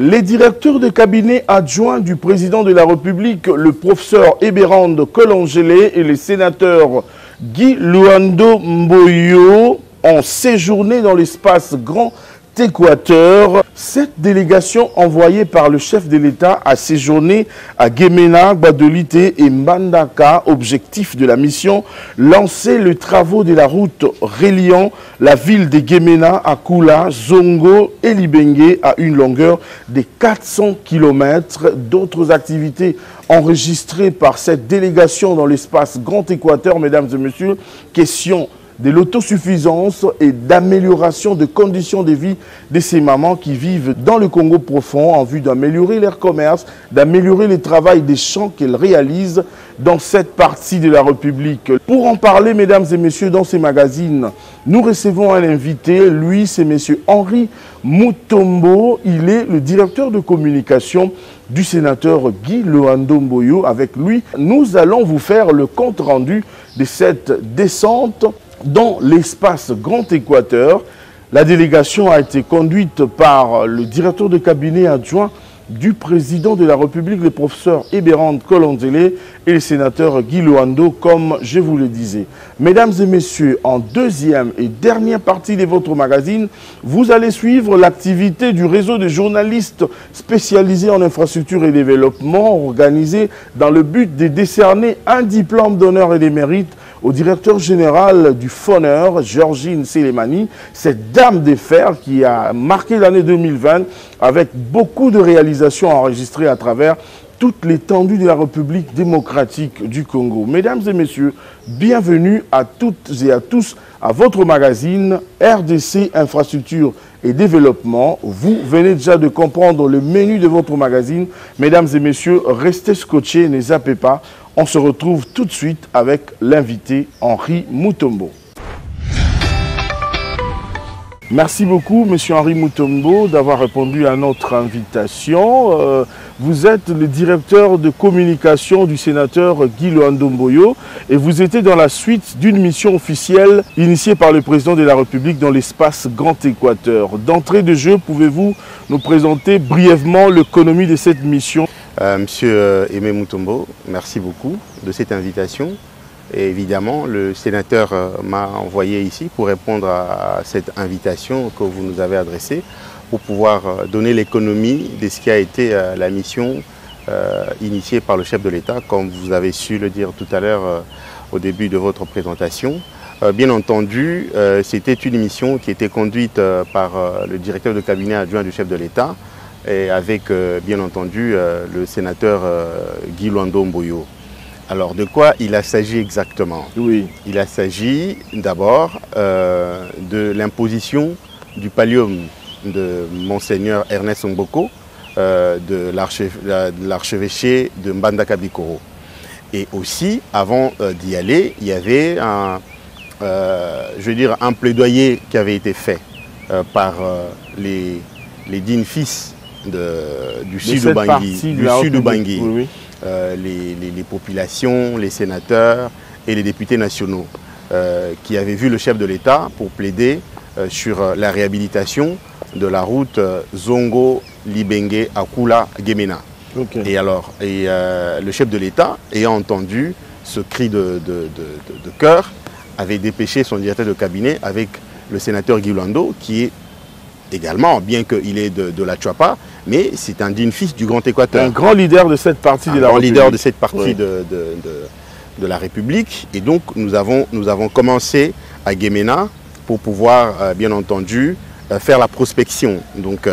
Les directeurs de cabinet adjoints du président de la République, le professeur Eberhard Collongele et le sénateur Guy Luando Mboyo ont séjourné dans l'espace Grand Équateur. Cette délégation envoyée par le chef de l'État a séjourné à Gemena, Gbadolite et Mbandaka. Objectif de la mission, lancer les travaux de la route reliant la ville de Gemena à Kula, Zongo et Libenge à une longueur de 400 km. D'autres activités enregistrées par cette délégation dans l'espace Grand Équateur, mesdames et messieurs, question de l'autosuffisance et d'amélioration des conditions de vie de ces mamans qui vivent dans le Congo profond en vue d'améliorer leur commerce, d'améliorer le travail des champs qu'elles réalisent dans cette partie de la République. Pour en parler, mesdames et messieurs, dans ces magazines, nous recevons un invité. Lui, c'est monsieur Henri Mutombo. Il est le directeur de communication du sénateur Guy Luando Mboyo. Avec lui, nous allons vous faire le compte rendu de cette descente dans l'espace Grand Équateur. La délégation a été conduite par le directeur de cabinet adjoint du président de la République, le professeur Eberhard Collongele et le sénateur Guy Luando, comme je vous le disais. Mesdames et messieurs, en deuxième et dernière partie de votre magazine, vous allez suivre l'activité du réseau de journalistes spécialisés en infrastructure et développement, organisé dans le but de décerner un diplôme d'honneur et de mérite au directeur général du FONER, Georgine Selemani, cette dame de fer qui a marqué l'année 2020 avec beaucoup de réalisations enregistrées à travers toute l'étendue de la République démocratique du Congo. Mesdames et messieurs, bienvenue à toutes et à tous à votre magazine RDC Infrastructure et Développement. Vous venez déjà de comprendre le menu de votre magazine. Mesdames et messieurs, restez scotchés, ne zappez pas. On se retrouve tout de suite avec l'invité Henri Mutombo. Merci beaucoup, monsieur Henri Mutombo, d'avoir répondu à notre invitation. Vous êtes le directeur de communication du sénateur Guy Luando Mboyo et vous étiez dans la suite d'une mission officielle initiée par le président de la République dans l'espace Grand Équateur. D'entrée de jeu, pouvez-vous nous présenter brièvement l'économie de cette mission? Monsieur Aimé Mutombo, merci beaucoup de cette invitation. Et évidemment, le sénateur m'a envoyé ici pour répondre à cette invitation que vous nous avez adressée, pour pouvoir donner l'économie de ce qui a été la mission initiée par le chef de l'État, comme vous avez su le dire tout à l'heure au début de votre présentation. Bien entendu, c'était une mission qui était conduite par le directeur de cabinet adjoint du chef de l'État, et avec, bien entendu, le sénateur Guy Luando Mboyo. Alors, de quoi il s'agit exactement? Oui. Il s'agit d'abord de l'imposition du pallium de Monseigneur Ernest Mboko, de l'archevêché de Mbandaka Bikoro. Et aussi, avant d'y aller, il y avait un plaidoyer qui avait été fait par les dignes fils du sud du Bangui, oui. Les populations, les sénateurs et les députés nationaux qui avaient vu le chef de l'État pour plaider sur la réhabilitation de la route Zongo, Libenge, Akula, Gemena. Okay. Et alors, le chef de l'État, ayant entendu ce cri de cœur, avait dépêché son directeur de cabinet avec le sénateur Guy Luando, qui est également, bien qu'il est de la Tchouapa, mais c'est un digne fils du Grand Équateur. Un grand leader de cette partie de la République. Leader de cette partie de la République. Et donc, nous avons commencé à Gemena pour pouvoir, bien entendu, faire la prospection donc,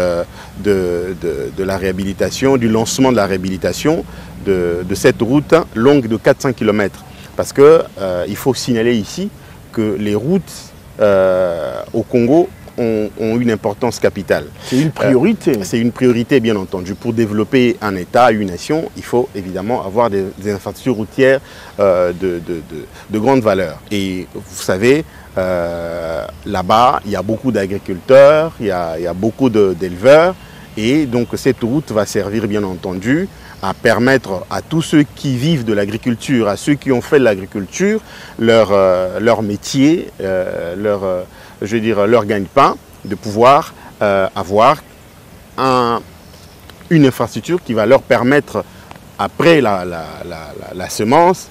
de la réhabilitation, du lancement de la réhabilitation de cette route longue de 400 km. Parce qu'il faut signaler ici que les routes au Congo ont une importance capitale. C'est une priorité. C'est une priorité, bien entendu. Pour développer un État, une nation, il faut évidemment avoir des infrastructures routières de grande valeur. Et vous savez, là-bas, il y a beaucoup d'agriculteurs, il y a beaucoup d'éleveurs. Et donc cette route va servir, bien entendu, à permettre à tous ceux qui vivent de l'agriculture, à ceux qui ont fait de l'agriculture, leur métier, leur gagne-pain, de pouvoir avoir une infrastructure qui va leur permettre, après la semence,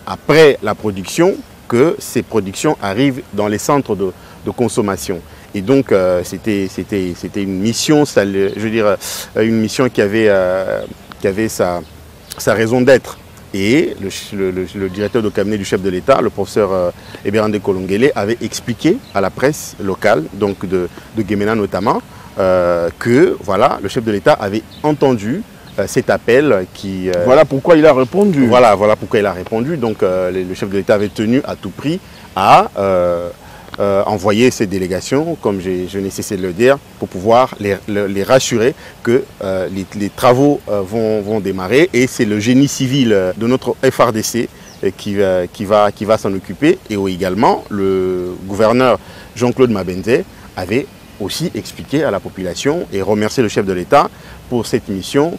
après la production, que ces productions arrivent dans les centres de consommation. Et donc, c'était une mission, je veux dire, une mission qui avait sa raison d'être. Et le directeur de cabinet du chef de l'État, le professeur Eberhard Kolongele, avait expliqué à la presse locale, donc de Gemena notamment, que voilà, le chef de l'État avait entendu cet appel qui... voilà pourquoi il a répondu. Voilà pourquoi il a répondu. Donc le chef de l'État avait tenu à tout prix à envoyer ces délégations, comme je n'ai cessé de le dire, pour pouvoir les rassurer que les travaux vont démarrer. Et c'est le génie civil de notre FRDC qui va s'en occuper. Et également, le gouverneur Jean-Claude Mabenze avait aussi expliqué à la population et remercié le chef de l'État pour cette mission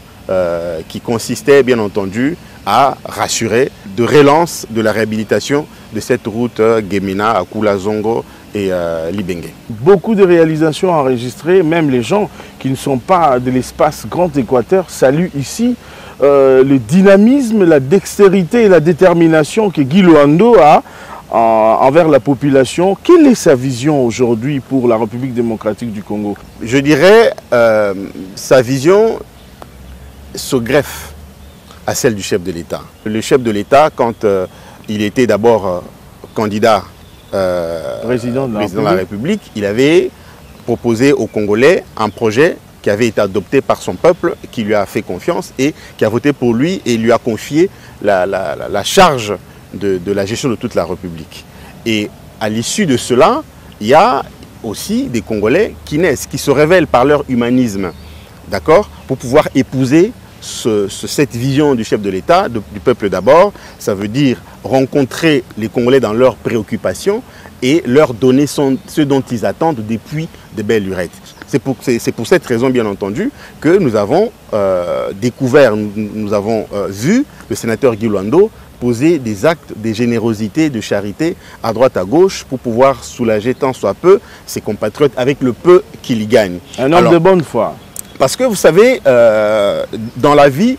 qui consistait bien entendu à rassurer de relance de la réhabilitation de cette route Gemena à Koula-Zongo et Libenge. Beaucoup de réalisations enregistrées, même les gens qui ne sont pas de l'espace Grand Équateur saluent ici le dynamisme, la dextérité et la détermination que Guy Luando a envers la population. Quelle est sa vision aujourd'hui pour la République démocratique du Congo? Je dirais sa vision se greffe à celle du chef de l'État. Le chef de l'État, quand il était d'abord candidat président de la République, il avait proposé aux Congolais un projet qui avait été adopté par son peuple, qui lui a fait confiance et qui a voté pour lui et lui a confié la charge de la gestion de toute la République. Et à l'issue de cela, il y a aussi des Congolais qui naissent, qui se révèlent par leur humanisme, d'accord, pour pouvoir épouser cette vision du chef de l'État, du peuple d'abord. Ça veut dire rencontrer les Congolais dans leurs préoccupations et leur donner ce dont ils attendent depuis de belles lurettes. C'est pour cette raison, bien entendu, que nous avons découvert, nous avons vu le sénateur Guy Luando poser des actes de générosité, de charité à droite, à gauche pour pouvoir soulager tant soit peu ses compatriotes avec le peu qu'il y gagne. Un homme de bonne foi. Parce que vous savez, dans la vie,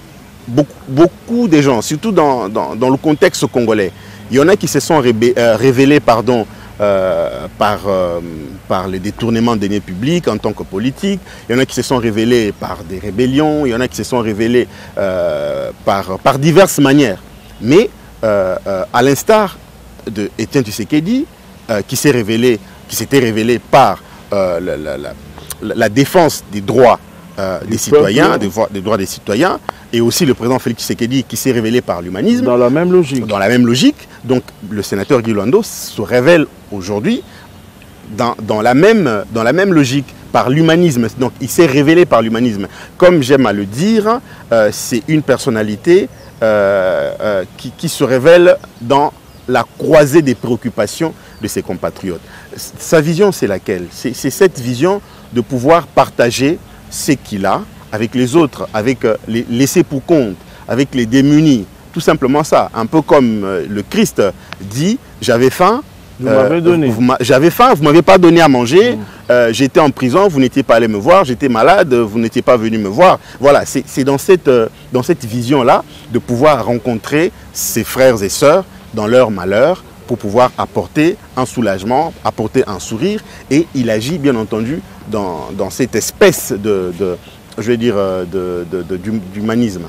beaucoup de gens, surtout dans le contexte congolais, il y en a qui se sont révélés par les détournements de deniers publics en tant que politique, il y en a qui se sont révélés par des rébellions, il y en a qui se sont révélés par diverses manières. Mais à l'instar de Étienne Tshisekedi, qui s'était révélé par la défense des droits des citoyens, des droits des citoyens, et aussi le président Félix Tshisekedi qui s'est révélé par l'humanisme. Dans la même logique. Dans la même logique. Donc le sénateur Guy Luando se révèle aujourd'hui dans la même logique, par l'humanisme. Donc il s'est révélé par l'humanisme. Comme j'aime à le dire, c'est une personnalité qui se révèle dans la croisée des préoccupations de ses compatriotes. Sa vision, c'est laquelle? C'est cette vision de pouvoir partager ce qu'il a avec les autres, avec les laissés pour compte, avec les démunis. Tout simplement ça. Un peu comme le Christ dit, j'avais faim, vous m'avez donné. J'avais faim, vous ne m'avez pas donné à manger, j'étais en prison, vous n'étiez pas allé me voir, j'étais malade, vous n'étiez pas venu me voir. Voilà, c'est dans cette vision-là de pouvoir rencontrer ses frères et sœurs dans leur malheur pour pouvoir apporter un soulagement, apporter un sourire. Et il agit bien entendu dans cette espèce d'humanisme.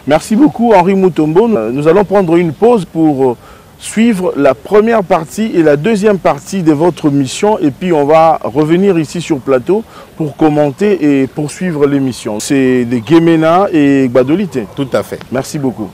Merci beaucoup Henri Mutombo. Nous allons prendre une pause pour suivre la première partie et la deuxième partie de votre mission et puis on va revenir ici sur plateau pour commenter et poursuivre l'émission. C'est de Gemena et Gbadolite. Tout à fait. Merci beaucoup.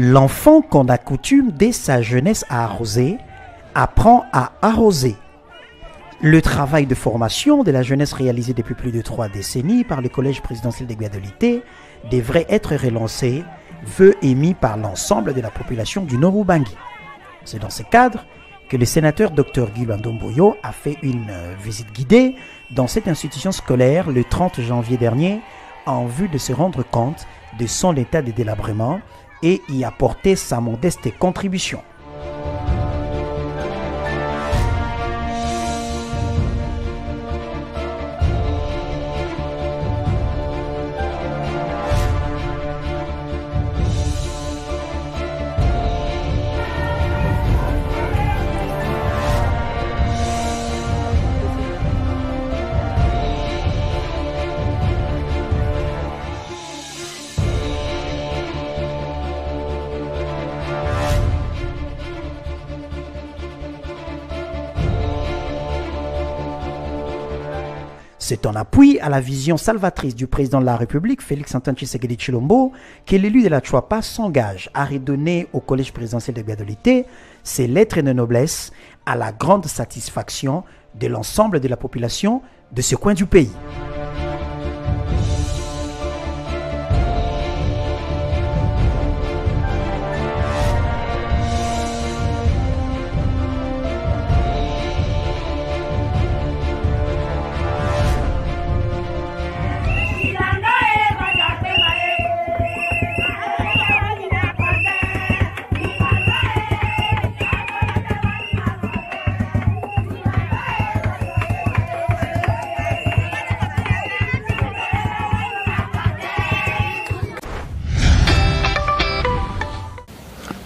L'enfant qu'on a coutume dès sa jeunesse à arroser, apprend à arroser. Le travail de formation de la jeunesse réalisé depuis plus de 3 décennies par le Collège présidentiel de Gbadolité devrait être relancé, vœu émis par l'ensemble de la population du Nord-Ubangi. C'est dans ce cadre que le sénateur Dr Guy Luando Mboyo a fait une visite guidée dans cette institution scolaire le 30 janvier dernier en vue de se rendre compte de son état de délabrement et y apporter sa modeste contribution. C'est en appui à la vision salvatrice du président de la République, Félix-Antoine Tshisekedi Tshilombo, que l'élu de la Chouapa s'engage à redonner au Collège présidentiel de Gbadolité ses lettres de noblesse à la grande satisfaction de l'ensemble de la population de ce coin du pays.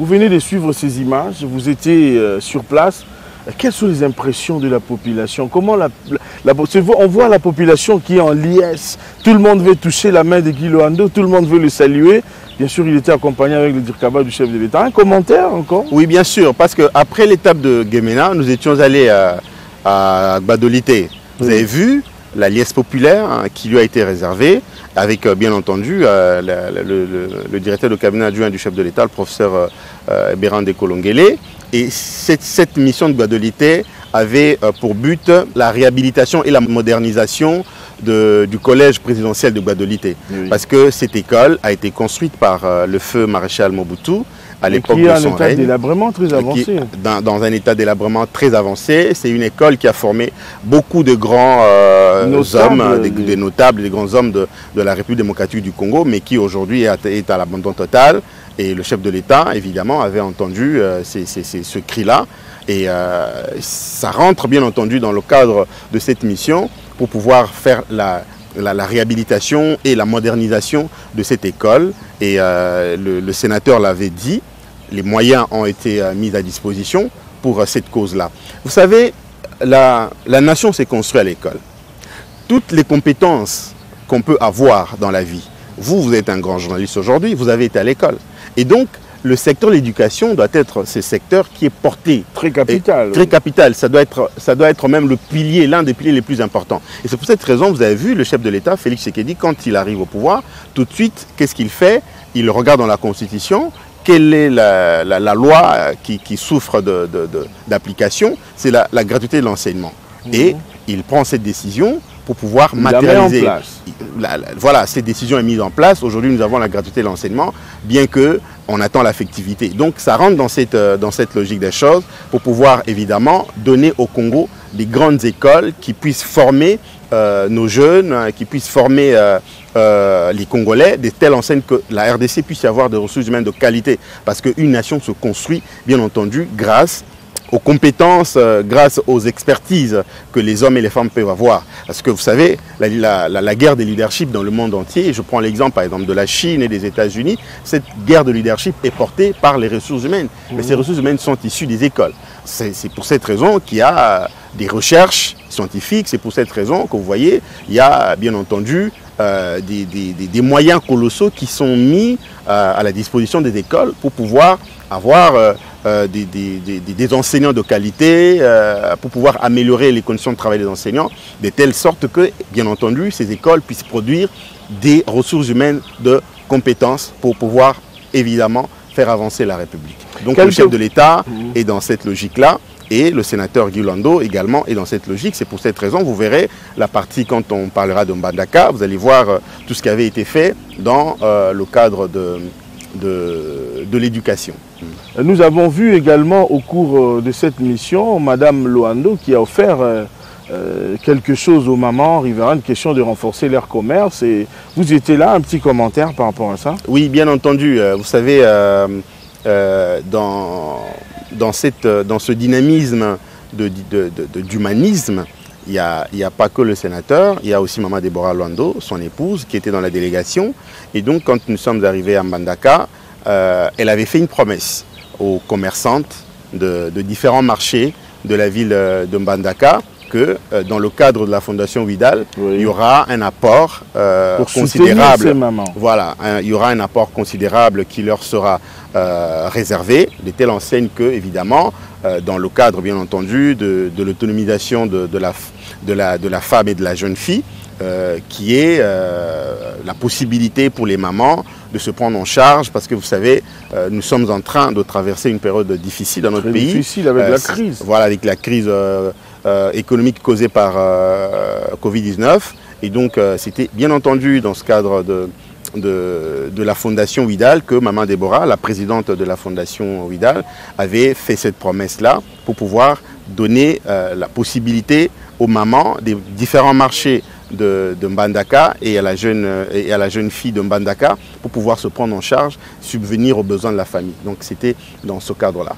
Vous venez de suivre ces images, vous étiez sur place. Quelles sont les impressions de la population? Comment on voit la population qui est en liesse. Tout le monde veut toucher la main de Guy Luando, tout le monde veut le saluer. Bien sûr, il était accompagné avec le Dirkaba du chef de l'État. Un commentaire encore? Oui, bien sûr, parce qu'après l'étape de Gemena, nous étions allés à Gbadolité. Vous avez vu la liesse populaire qui lui a été réservée, avec bien entendu le directeur de cabinet adjoint du chef de l'État, le professeur Ebérand Kolongele. Et cette mission de Gbadolité avait pour but la réhabilitation et la modernisation du collège présidentiel de Gbadolité. Oui. Parce que cette école a été construite par le feu maréchal Mobutu à l'époque de son règne. Dans un état délabrement très avancé. C'est une école qui a formé beaucoup de grands hommes, des notables, des grands hommes de la République démocratique du Congo, mais qui aujourd'hui est à l'abandon total. Et le chef de l'État, évidemment, avait entendu ce cri-là. Et ça rentre bien entendu dans le cadre de cette mission pour pouvoir faire la réhabilitation et la modernisation de cette école. Et le sénateur l'avait dit, les moyens ont été mis à disposition pour cette cause-là. Vous savez, la nation s'est construite à l'école. Toutes les compétences qu'on peut avoir dans la vie, vous êtes un grand journaliste aujourd'hui, vous avez été à l'école. Et donc, le secteur de l'éducation doit être ce secteur qui est porté. Très capital. Très capital. Ça doit être même le pilier, l'un des piliers les plus importants. Et c'est pour cette raison, vous avez vu, le chef de l'État, Félix Tshisekedi, quand il arrive au pouvoir, tout de suite, qu'est-ce qu'il fait? Il regarde dans la Constitution, quelle est la loi qui souffre d'application? C'est la gratuité de l'enseignement. Et il prend cette décision pour pouvoir matérialiser. Voilà, cette décision est mise en place. Aujourd'hui, nous avons la gratuité de l'enseignement, bien qu'on attend l'affectivité. Donc, ça rentre dans cette logique des choses pour pouvoir, évidemment, donner au Congo des grandes écoles qui puissent former nos jeunes, qui puissent former les Congolais, de telle enseigne que la RDC puisse avoir des ressources humaines de qualité. Parce qu'une nation se construit, bien entendu, grâce aux compétences, grâce aux expertises que les hommes et les femmes peuvent avoir. Parce que vous savez, la guerre des leaderships dans le monde entier, je prends l'exemple par exemple de la Chine et des États-Unis, cette guerre de leadership est portée par les ressources humaines. Mais ces ressources humaines sont issues des écoles. C'est pour cette raison qu'il y a des recherches scientifiques, c'est pour cette raison que vous voyez, il y a bien entendu des moyens colossaux qui sont mis à la disposition des écoles pour pouvoir avoir des enseignants de qualité, pour pouvoir améliorer les conditions de travail des enseignants, de telle sorte que, bien entendu, ces écoles puissent produire des ressources humaines de compétences pour pouvoir, évidemment, faire avancer la République. Donc le chef de l'État est dans cette logique-là. Et le sénateur Guy Luando également est dans cette logique. C'est pour cette raison, vous verrez la partie quand on parlera de Mbandaka, vous allez voir tout ce qui avait été fait dans le cadre de l'éducation. Nous avons vu également au cours de cette mission, Madame Luando qui a offert quelque chose aux mamans riveraines, question de renforcer leur commerce. Et vous étiez là, un petit commentaire par rapport à ça? Oui, bien entendu. Vous savez, dans ce dynamisme d'humanisme, il n'y a pas que le sénateur, il y a aussi Maman Déborah Luando, son épouse, qui était dans la délégation. Et donc, quand nous sommes arrivés à Mbandaka, elle avait fait une promesse aux commerçantes de différents marchés de la ville de Mbandaka, que dans le cadre de la Fondation Ouidal, il y aura un apport considérable. Voilà, il y aura un apport considérable qui leur sera réservé, de telle enseigne que, évidemment, dans le cadre, bien entendu, de l'autonomisation de la femme et de la jeune fille, qui est la possibilité pour les mamans de se prendre en charge, parce que vous savez, nous sommes en train de traverser une période difficile dans notre pays. Difficile avec la crise. Voilà, avec la crise économique causée par Covid-19. Et donc, c'était bien entendu dans ce cadre de la Fondation Ouidal que Maman Déborah, la présidente de la Fondation Ouidal, avait fait cette promesse-là pour pouvoir donner la possibilité aux mamans des différents marchés de Mbandaka et à la jeune fille de Mbandaka pour pouvoir se prendre en charge, subvenir aux besoins de la famille. Donc c'était dans ce cadre-là.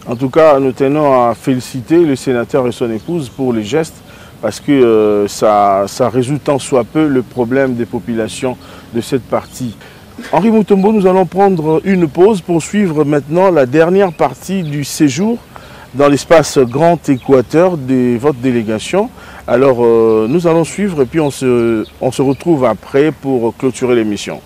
En tout cas, nous tenons à féliciter le sénateur et son épouse pour les gestes, parce que ça résout tant soit peu le problème des populations de cette partie. Henri Mutombo, nous allons prendre une pause pour suivre maintenant la dernière partie du séjour dans l'espace Grand Équateur de votre délégation. Alors, nous allons suivre et puis on se retrouve après pour clôturer l'émission.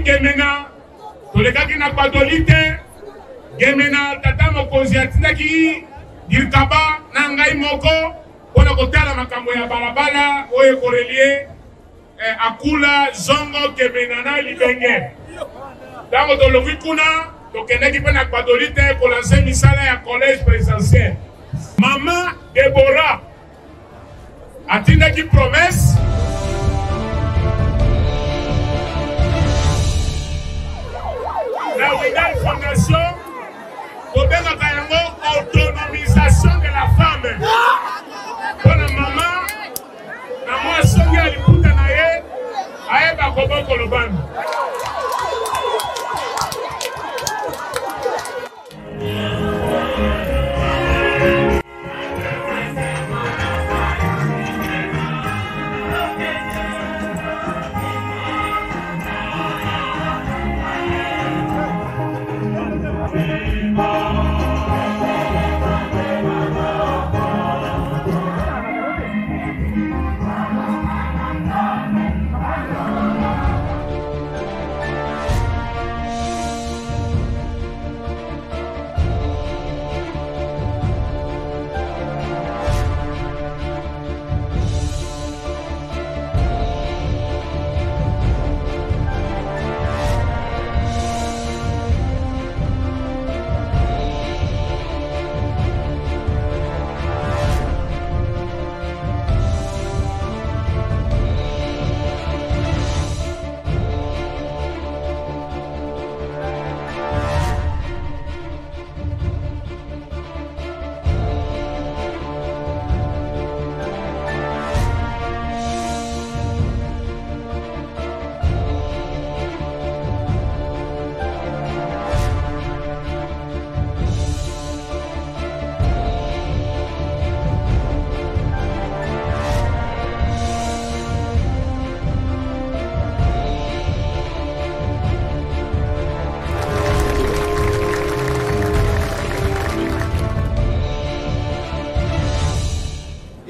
Gemena, tolekaki na patolite, Gemena tata mokonzi atindaki dirkaba na ngai moko pona kotala makambo ya balabala oyo korelie akula zongo Gemena na libenge. Tango toloki kuna tokendaki pe na patolite kolanse misala ya collège présidentiel. Maman Déborah atindaki promesse la Ouidal Fondation, pour autonomisation de la femme. Pour la maman, la moi songi à l'écoute naye, aye bakobo kolobani.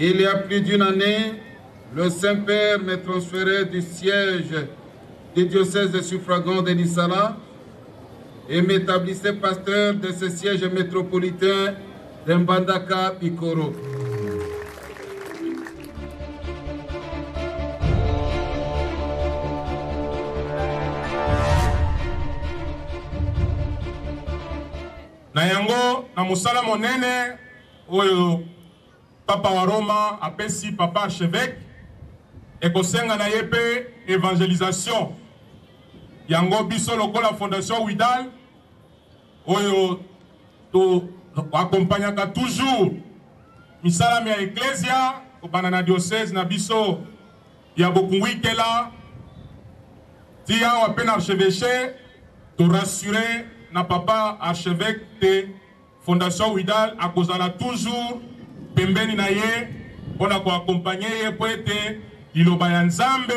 Il y a plus d'une année, le Saint-Père m'est transféré du siège du diocèse de suffragant de Lissala et m'établissait pasteur de ce siège métropolitain de Mbandaka Bikoro. Na yango na musala monene oyo Papa wa Roma apesi Papa archevêque ekosenga na yepe évangélisation yango biso lokola fondation Widal oyo to accompagnaka toujours misala ya ecclesia obana na diocèse na biso ya Bokungwikela tia wa pena archevêché to rassurer na Papa archevêque de fondation Widal akozala toujours pembeni na ye pona ko accompagner ye poete liloba ya Nzambe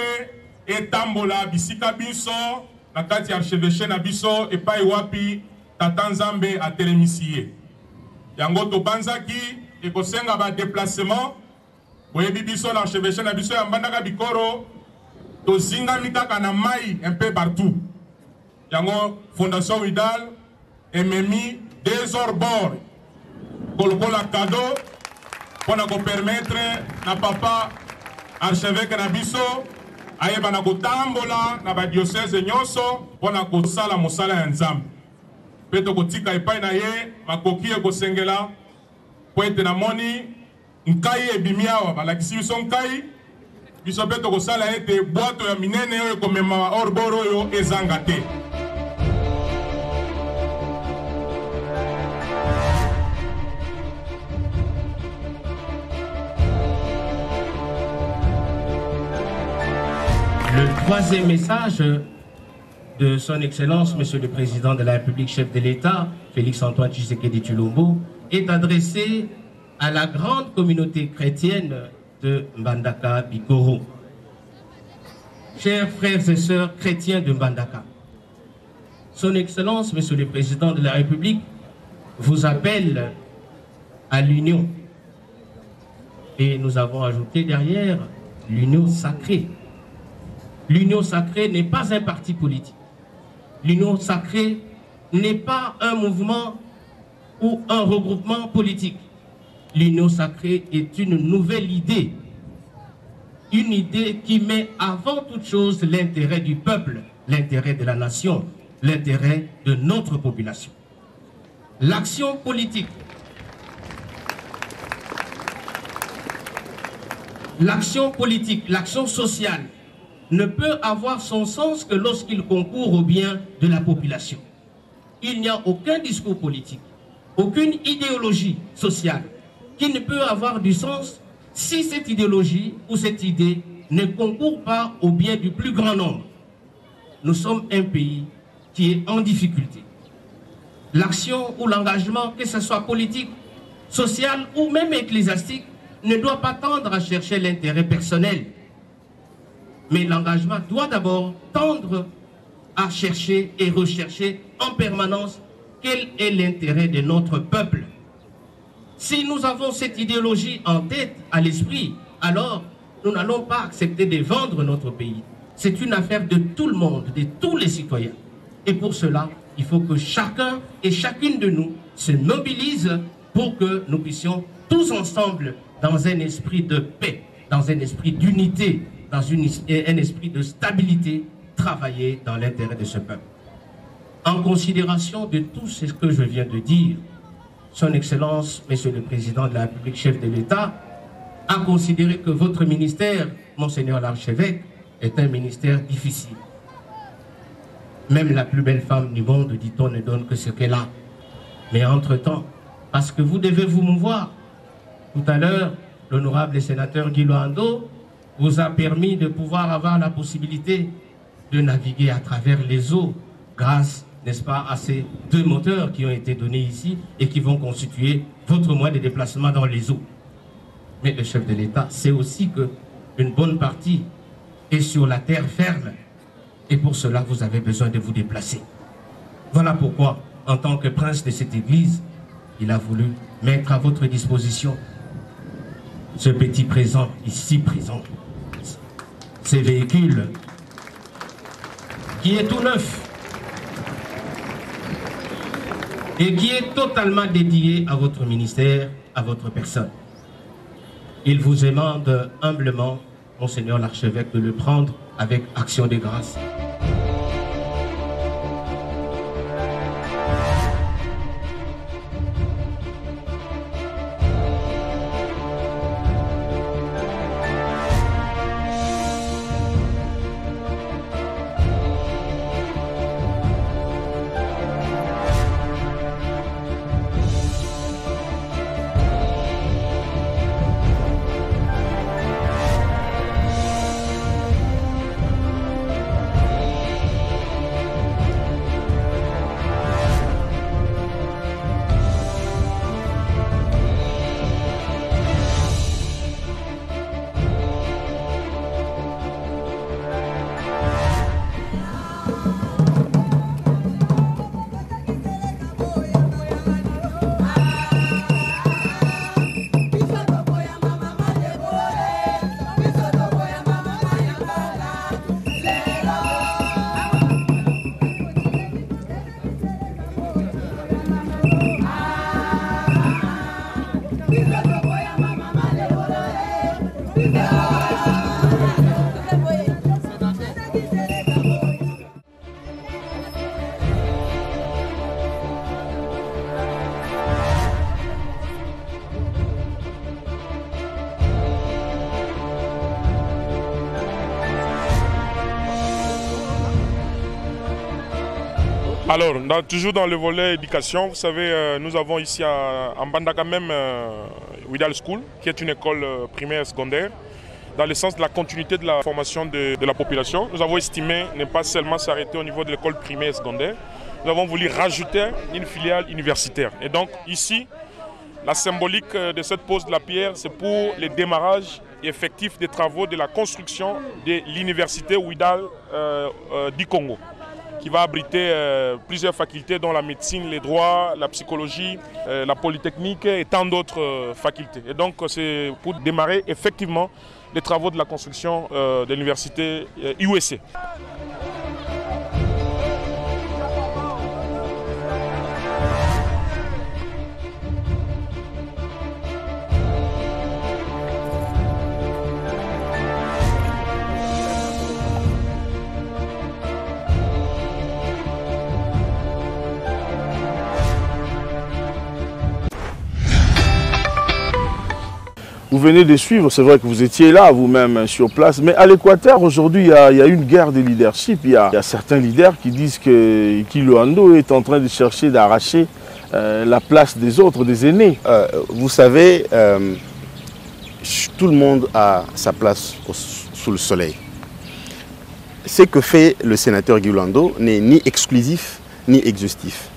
etambola bisika biso na kati ya archevêché na biso epai wapi tata Nzambe atelemisi ye yango to banzaki ekosenga ba déplacement boyebi biso na archevêché na biso ya Mbandaka Bikoro to zingami kaka na mai un peu partout yango fondation Widal ememi des orbores kolokola cadeau pour nous permettre na papa archevêque na biso ayeba na kotambola na ba diocèse nyonso pona kosala mosala ya Nzambe peto kotika epai na ye makoki ekosengela po ete na moni nkai ebimi awa balakisi biso nkai biso peto kosala ete bwato ya minene oyo ekomema orboro oyo ezanga te. Le troisième message de son Excellence, Monsieur le Président de la République, chef de l'État, Félix-Antoine Tshisekedi Tshilombo, est adressé à la grande communauté chrétienne de Mbandaka Bikoro. Chers frères et sœurs chrétiens de Mbandaka, son Excellence, Monsieur le Président de la République, vous appelle à l'union. Et nous avons ajouté derrière l'union sacrée. L'union sacrée n'est pas un parti politique. L'union sacrée n'est pas un mouvement ou un regroupement politique. L'union sacrée est une nouvelle idée. Une idée qui met avant toute chose l'intérêt du peuple, l'intérêt de la nation, l'intérêt de notre population. L'action politique, l'action sociale, ne peut avoir son sens que lorsqu'il concourt au bien de la population. Il n'y a aucun discours politique, aucune idéologie sociale qui ne peut avoir du sens si cette idéologie ou cette idée ne concourt pas au bien du plus grand nombre. Nous sommes un pays qui est en difficulté. L'action ou l'engagement, que ce soit politique, social ou même ecclésiastique, ne doit pas tendre à chercher l'intérêt personnel. Mais l'engagement doit d'abord tendre à chercher et rechercher en permanence quel est l'intérêt de notre peuple. Si nous avons cette idéologie en tête, à l'esprit, alors nous n'allons pas accepter de vendre notre pays. C'est une affaire de tout le monde, de tous les citoyens. Et pour cela, il faut que chacun et chacune de nous se mobilise pour que nous puissions tous ensemble, dans un esprit de paix, dans un esprit d'unité, dans un esprit de stabilité, travailler dans l'intérêt de ce peuple. En considération de tout ce que je viens de dire, Son Excellence, Monsieur le Président de la République, chef de l'État, a considéré que votre ministère, Monseigneur l'archevêque, est un ministère difficile. Même la plus belle femme du monde, dit-on, ne donne que ce qu'elle a. Mais entre-temps, parce que vous devez vous mouvoir, tout à l'heure, l'honorable sénateur Guy Luando vous a permis de pouvoir avoir la possibilité de naviguer à travers les eaux grâce, n'est-ce pas, à ces deux moteurs qui ont été donnés ici et qui vont constituer votre moyen de déplacement dans les eaux. Mais le chef de l'État sait aussi qu'une bonne partie est sur la terre ferme et pour cela vous avez besoin de vous déplacer. Voilà pourquoi, en tant que prince de cette église, il a voulu mettre à votre disposition ce petit présent, ici présent, ces véhicules, qui est tout neuf et qui est totalement dédié à votre ministère, à votre personne. Il vous demande humblement, Monseigneur l'archevêque, de le prendre avec action de grâce. Alors, toujours dans le volet éducation, vous savez, nous avons ici en Mbandaka même Widal School, qui est une école primaire et secondaire, dans le sens de la continuité de la formation de la population. Nous avons estimé ne pas seulement s'arrêter au niveau de l'école primaire et secondaire, nous avons voulu rajouter une filiale universitaire. Et donc ici, la symbolique de cette pose de la pierre, c'est pour le démarrage effectif des travaux de la construction de l'université Widal du Congo, qui va abriter plusieurs facultés dont la médecine, les droits, la psychologie, la polytechnique et tant d'autres facultés. Et donc c'est pour démarrer effectivement les travaux de la construction de l'université USC. Vous venez de suivre, c'est vrai que vous étiez là vous-même sur place, mais à l'Équateur aujourd'hui il y a une guerre de leadership. Il y a certains leaders qui disent que Guy Luando est en train de chercher d'arracher la place des autres, des aînés. Vous savez, tout le monde a sa place sous le soleil. Ce que fait le sénateur Guy Luando n'est ni exclusif ni exhaustif.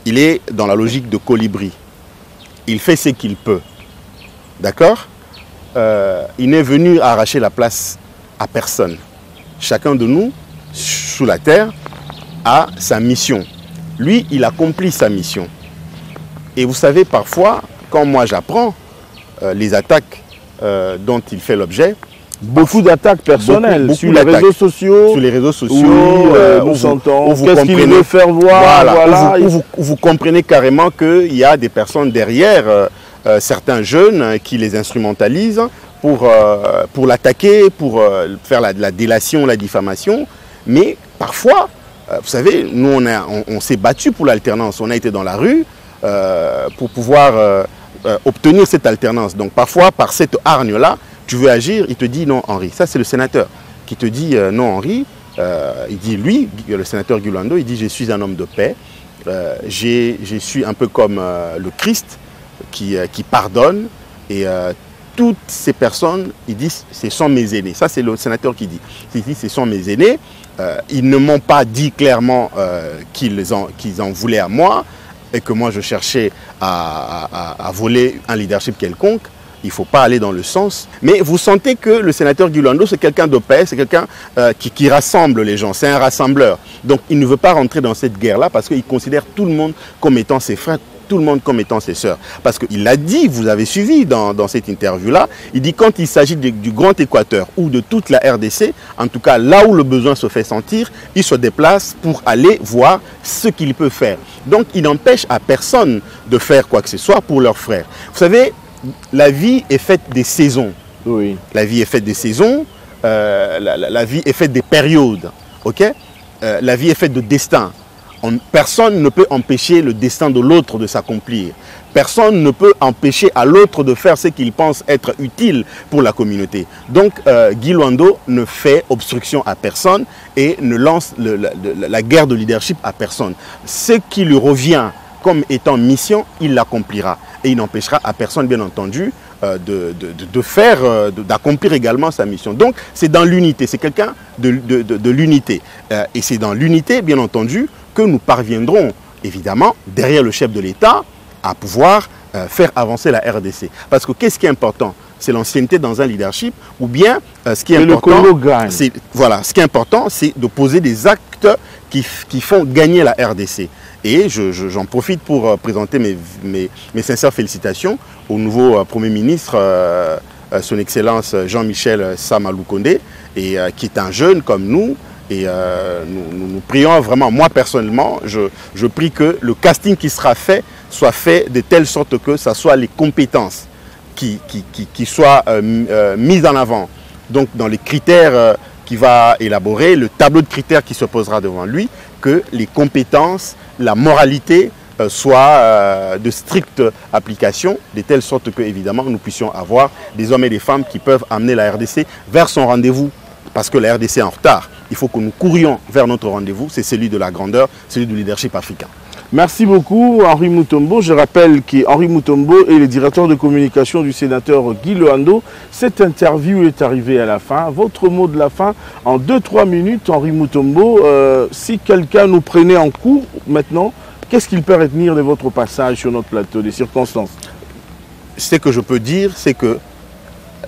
Il est dans la logique de colibri. Il fait ce qu'il peut. D'accord ? Il n'est venu arracher la place à personne. Chacun de nous, sous la terre, a sa mission. Lui, il accomplit sa mission. Et vous savez, parfois, quand moi j'apprends les attaques dont il fait l'objet, beaucoup d'attaques personnelles sur les réseaux sociaux. Sur les réseaux sociaux, oui, nous sentons. Qu'est-ce qu'il veut faire voir, voilà. Vous comprenez carrément qu'il y a des personnes derrière, certains jeunes qui les instrumentalisent pour l'attaquer, pour faire la délation, la diffamation. Mais parfois, vous savez, nous on s'est battu pour l'alternance, on a été dans la rue pour pouvoir obtenir cette alternance. Donc parfois, par cette hargne-là, tu veux agir, il te dit non Henri. Ça c'est le sénateur qui te dit non Henri. Il dit lui, le sénateur Guy Luando, il dit je suis un homme de paix. Je suis un peu comme le Christ qui pardonne. Et toutes ces personnes, ils disent ce sont mes aînés. Ça c'est le sénateur qui dit. Il dit ce sont mes aînés. Ils ne m'ont pas dit clairement qu'ils en voulaient à moi et que moi je cherchais à voler un leadership quelconque. Il ne faut pas aller dans le sens. Mais vous sentez que le sénateur Guy Luando, c'est quelqu'un de paix, c'est quelqu'un qui rassemble les gens, c'est un rassembleur. Donc il ne veut pas rentrer dans cette guerre-là parce qu'il considère tout le monde comme étant ses frères, tout le monde comme étant ses sœurs. Parce qu'il l'a dit, vous avez suivi dans cette interview-là, il dit quand il s'agit du Grand Équateur ou de toute la RDC, en tout cas là où le besoin se fait sentir, il se déplace pour aller voir ce qu'il peut faire. Donc il n'empêche à personne de faire quoi que ce soit pour leurs frères. Vous savez, la vie est faite des saisons. Oui. La vie est faite des saisons, la vie est faite des périodes. Okay? La vie est faite de destin. Personne ne peut empêcher le destin de l'autre de s'accomplir. Personne ne peut empêcher à l'autre de faire ce qu'il pense être utile pour la communauté. Donc Guy Luando ne fait obstruction à personne et ne lance la guerre de leadership à personne. Ce qui lui revient comme étant mission, il l'accomplira. Et il n'empêchera à personne, bien entendu, d'accomplir également sa mission. Donc c'est dans l'unité, c'est quelqu'un de l'unité. Et c'est dans l'unité, bien entendu, que nous parviendrons, évidemment, derrière le chef de l'État, à pouvoir faire avancer la RDC. Parce que qu'est-ce qui est important? C'est l'ancienneté dans un leadership, ou bien ce qui est important, c'est de poser des actes qui font gagner la RDC. Et j'en profite pour présenter mes sincères félicitations au nouveau Premier ministre, son Excellence Jean-Michel Sama Lukonde, qui est un jeune comme nous. Et nous prions vraiment, moi personnellement, je prie que le casting qui sera fait soit fait de telle sorte que ce soit les compétences qui soient mises en avant. Donc dans les critères qu'il va élaborer, le tableau de critères qui se posera devant lui, que les compétences, la moralité soient de stricte application, de telle sorte que évidemment nous puissions avoir des hommes et des femmes qui peuvent amener la RDC vers son rendez-vous. Parce que la RDC est en retard. Il faut que nous courions vers notre rendez-vous, c'est celui de la grandeur, celui du leadership africain. Merci beaucoup Henri Mutombo. Je rappelle qu'Henri Mutombo est le directeur de communication du sénateur Guy Luando. Cette interview est arrivée à la fin. Votre mot de la fin en 2-3 minutes, Henri Mutombo. Si quelqu'un nous prenait en cours maintenant, qu'est-ce qu'il peut retenir de votre passage sur notre plateau, des circonstances? Ce que je peux dire, c'est que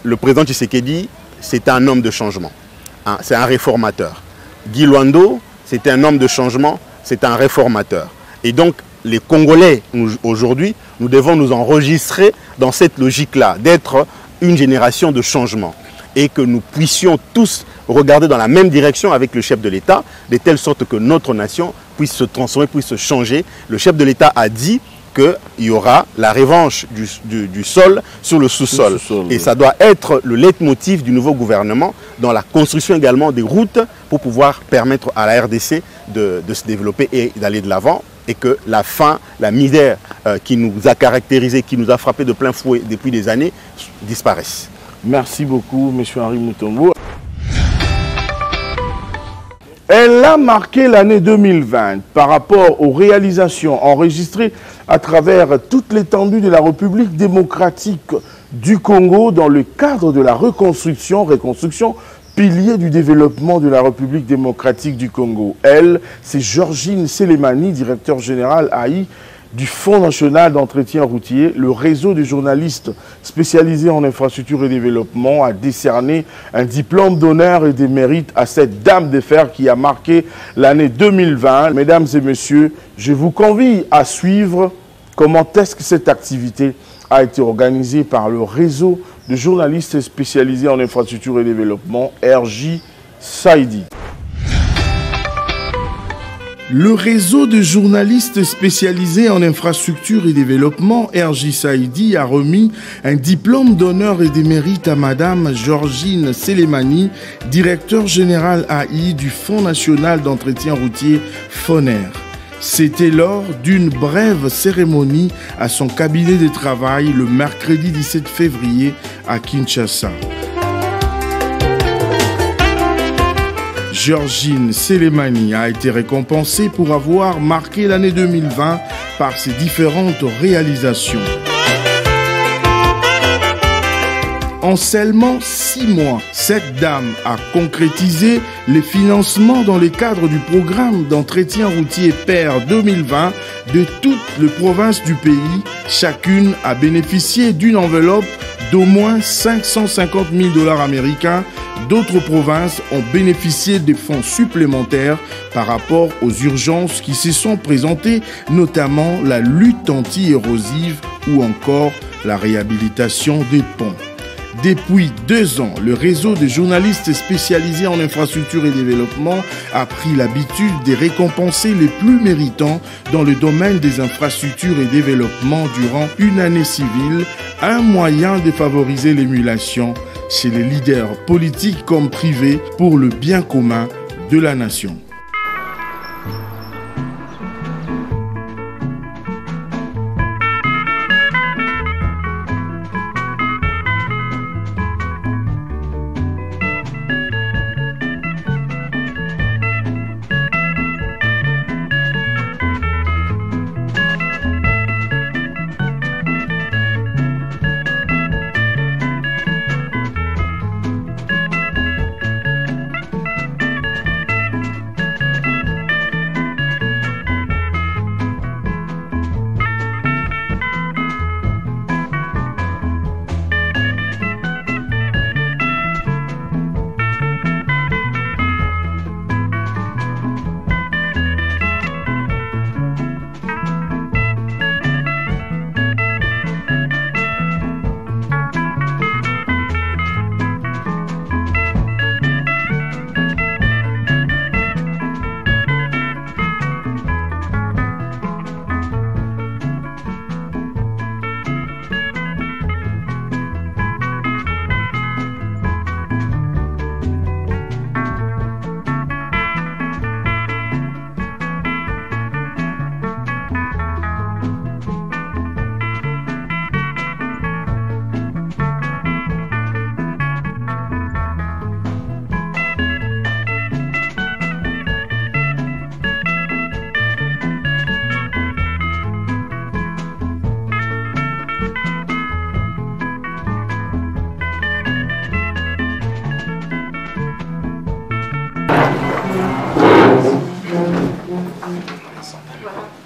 le président Tshisekedi, c'est un homme de changement. C'est un réformateur. Guy Luando, c'est un homme de changement, c'est un réformateur. Et donc, les Congolais, aujourd'hui, nous devons nous enregistrer dans cette logique-là, d'être une génération de changement. Et que nous puissions tous regarder dans la même direction avec le chef de l'État, de telle sorte que notre nation puisse se transformer, puisse se changer. Le chef de l'État a dit qu'il y aura la revanche du sol sur le sous-sol. Et ça doit être le leitmotiv du nouveau gouvernement dans la construction également des routes pour pouvoir permettre à la RDC de se développer et d'aller de l'avant. Et que la faim, la misère qui nous a caractérisés, qui nous a frappés de plein fouet depuis des années, disparaissent. Merci beaucoup, M. Henri Mutombo. Elle a marqué l'année 2020 par rapport aux réalisations enregistrées à travers toute l'étendue de la République démocratique du Congo dans le cadre de la reconstruction, pilier du développement de la République démocratique du Congo. Elle, c'est Georgine Selemani, directeur général AI du Fonds national d'entretien routier. Le réseau des journalistes spécialisés en infrastructure et développement a décerné un diplôme d'honneur et de mérite à cette dame de fer qui a marqué l'année 2020. Mesdames et messieurs, je vous convie à suivre comment est-ce que cette activité a été organisée par le réseau de journalistes spécialisés en infrastructure et développement, RJ Saïdi. Le réseau de journalistes spécialisés en infrastructure et développement, RJ Saïdi, a remis un diplôme d'honneur et de mérite à Madame Georgine Selemani, directeur général AI du Fonds national d'entretien routier FONER. C'était lors d'une brève cérémonie à son cabinet de travail le mercredi 17 février à Kinshasa. Georgine Selemani a été récompensée pour avoir marqué l'année 2020 par ses différentes réalisations. En seulement 6 mois, cette dame a concrétisé les financements dans le cadre du programme d'entretien routier PER 2020 de toutes les provinces du pays. Chacune a bénéficié d'une enveloppe d'au moins 550 000 $ américains. D'autres provinces ont bénéficié de fonds supplémentaires par rapport aux urgences qui se sont présentées, notamment la lutte anti-érosive ou encore la réhabilitation des ponts. Depuis 2 ans, le réseau de journalistes spécialisés en infrastructure et développement a pris l'habitude de récompenser les plus méritants dans le domaine des infrastructures et développement durant une année civile, un moyen de favoriser l'émulation chez les leaders politiques comme privés pour le bien commun de la nation.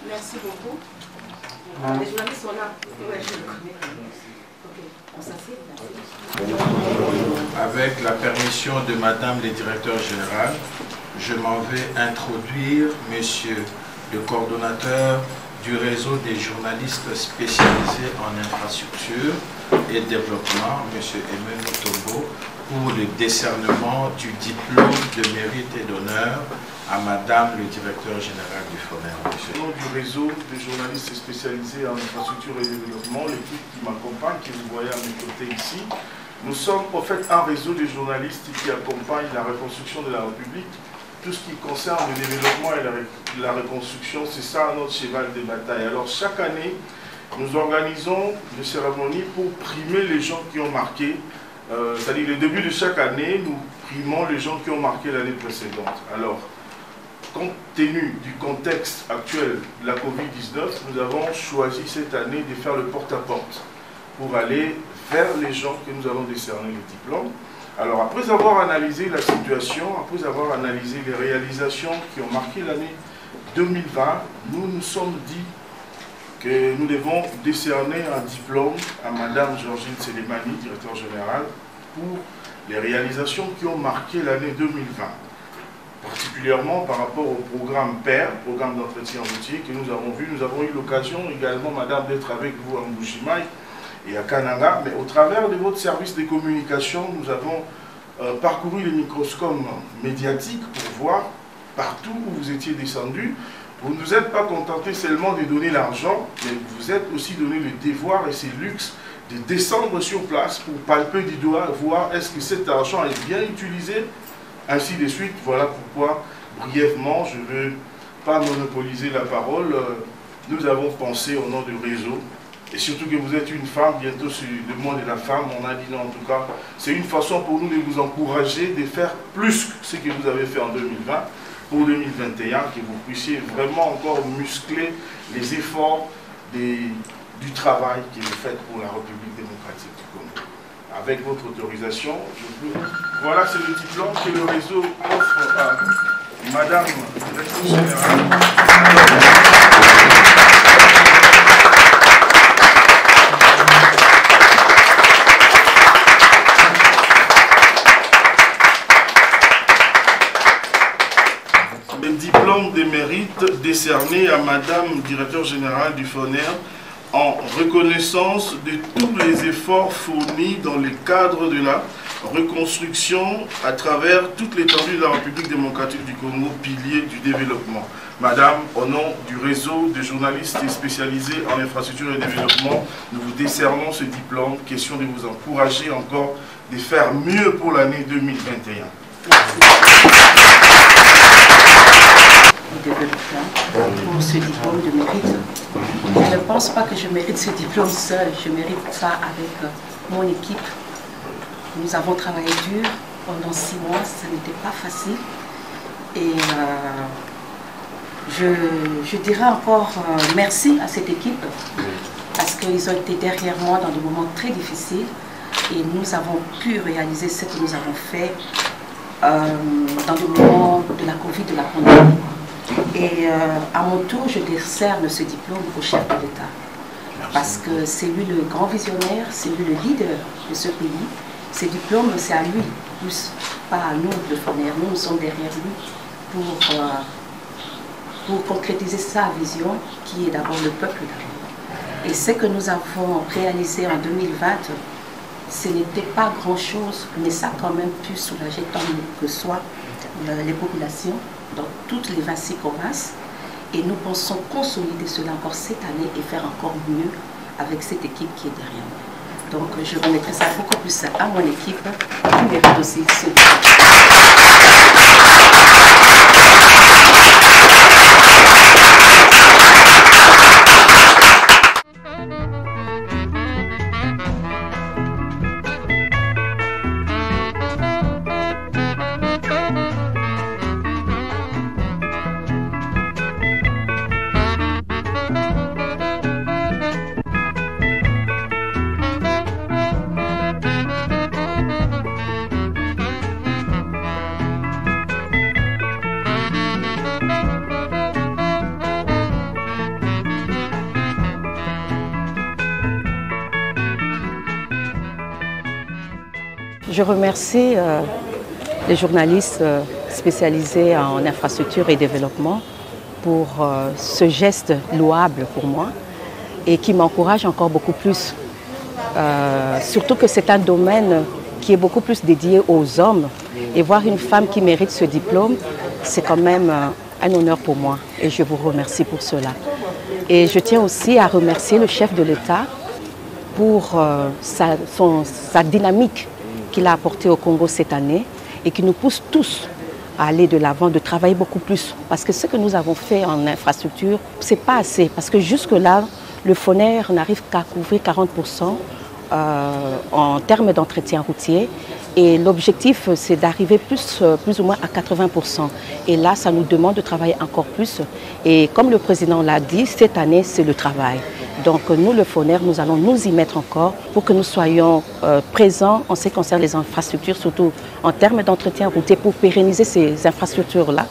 Merci beaucoup. Les journalistes sont là. Ouais, je le connais. Ok, on s'assied. Avec la permission de Madame le directeur général, je m'en vais introduire Monsieur le coordonnateur du réseau des journalistes spécialisés en infrastructure et développement, Monsieur Emmanuel Mutombo, pour le décernement du diplôme de mérite et d'honneur à Madame le directeur général du FONER. Au nom du réseau des journalistes spécialisés en infrastructure et développement, l'équipe qui m'accompagne, que vous voyez à mes côtés ici, nous sommes en fait un réseau de journalistes qui accompagne la reconstruction de la République. Tout ce qui concerne le développement et la reconstruction, c'est ça notre cheval de bataille. Alors chaque année, nous organisons des cérémonies pour primer les gens qui ont marqué, c'est-à-dire le début de chaque année, nous primons les gens qui ont marqué l'année précédente. Alors, compte tenu du contexte actuel de la Covid-19, nous avons choisi cette année de faire le porte-à-porte pour aller vers les gens que nous allons décerner le diplôme. Alors, après avoir analysé la situation, après avoir analysé les réalisations qui ont marqué l'année 2020, nous nous sommes dit que nous devons décerner un diplôme à Madame Georgine Selemani, directeur général, pour les réalisations qui ont marqué l'année 2020. Particulièrement par rapport au programme PER, programme d'entretien routier que nous avons vu. Nous avons eu l'occasion également, Madame, d'être avec vous à Mbujimaï et à Kananga, mais au travers de votre service de communication, nous avons parcouru les microscopes médiatiques pour voir partout où vous étiez descendu. Vous ne vous êtes pas contenté seulement de donner l'argent, mais vous êtes aussi donné le devoir et ce luxe de descendre sur place pour palper du doigt, voir est-ce que cet argent est bien utilisé, ainsi de suite. Voilà pourquoi, brièvement, je ne veux pas monopoliser la parole. Nous avons pensé au nom du réseau, et surtout que vous êtes une femme, bientôt sur le monde de la femme, on a dit non, en tout cas, c'est une façon pour nous de vous encourager de faire plus que ce que vous avez fait en 2020, pour 2021, que vous puissiez vraiment encore muscler les efforts du travail que vous faites pour la République démocratique du Congo. Avec votre autorisation, voilà, c'est le diplôme que le réseau offre à Madame la directrice générale. décerné à Madame Directeur Général du FONER en reconnaissance de tous les efforts fournis dans le cadre de la reconstruction à travers toute l'étendue de la République démocratique du Congo, pilier du développement. Madame, au nom du réseau de journalistes spécialisés en infrastructure et développement, nous vous décernons ce diplôme. Question de vous encourager encore de faire mieux pour l'année 2021. Pour ce diplôme de mérite. Je ne pense pas que je mérite ce diplôme seul, je mérite ça avec mon équipe. Nous avons travaillé dur pendant 6 mois, ça n'était pas facile. Et je dirais encore merci à cette équipe parce qu'ils ont été derrière moi dans des moments très difficiles et nous avons pu réaliser ce que nous avons fait dans le moment de la Covid, de la pandémie. Et à mon tour, je décerne ce diplôme au chef de l'État. Parce que c'est lui le grand visionnaire, c'est lui le leader de ce pays. Ce diplôme, c'est à lui, plus pas à nous de FONER. Nous sommes derrière lui pour concrétiser sa vision, qui est d'abord le peuple d'abord. Et ce que nous avons réalisé en 2020, ce n'était pas grand-chose, mais ça a quand même pu soulager tant que soit les populations dans toutes les 26 provinces. Et nous pensons consolider cela encore cette année et faire encore mieux avec cette équipe qui est derrière nous. Donc je remettrai ça beaucoup plus à mon équipe qui mérite aussi ce Je remercie les journalistes spécialisés en infrastructure et développement pour ce geste louable pour moi et qui m'encourage encore beaucoup plus. Surtout que c'est un domaine qui est beaucoup plus dédié aux hommes et voir une femme qui mérite ce diplôme, c'est quand même un honneur pour moi et je vous remercie pour cela. Et je tiens aussi à remercier le chef de l'État pour sa dynamique qu'il a apporté au Congo cette année et qui nous pousse tous à aller de l'avant, de travailler beaucoup plus. Parce que ce que nous avons fait en infrastructure, ce n'est pas assez. Parce que jusque-là, le FONER n'arrive qu'à couvrir 40% en termes d'entretien routier. Et l'objectif, c'est d'arriver plus ou moins à 80%. Et là, ça nous demande de travailler encore plus. Et comme le président l'a dit, cette année, c'est le travail. Donc nous, le FONER, nous allons nous y mettre encore pour que nous soyons présents en ce qui concerne les infrastructures, surtout en termes d'entretien routier, pour pérenniser ces infrastructures-là.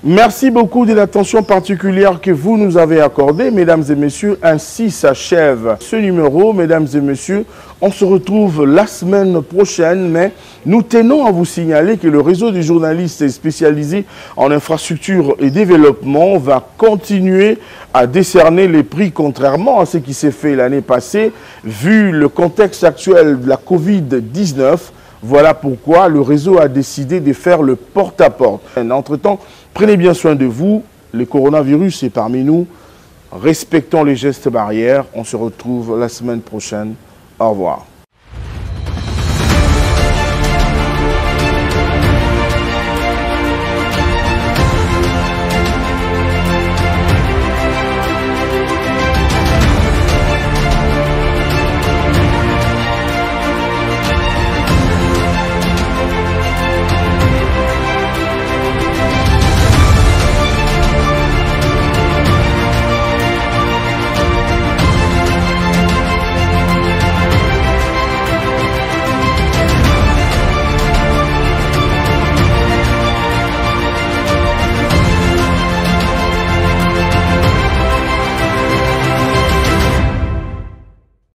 Merci beaucoup de l'attention particulière que vous nous avez accordée, mesdames et messieurs. Ainsi s'achève ce numéro, mesdames et messieurs. On se retrouve la semaine prochaine, mais nous tenons à vous signaler que le réseau des journalistes spécialisés en infrastructure et développement va continuer à décerner les prix, contrairement à ce qui s'est fait l'année passée, vu le contexte actuel de la Covid-19. Voilà pourquoi le réseau a décidé de faire le porte-à-porte. Entre-temps, prenez bien soin de vous. Le coronavirus est parmi nous. Respectons les gestes barrières. On se retrouve la semaine prochaine. Au revoir.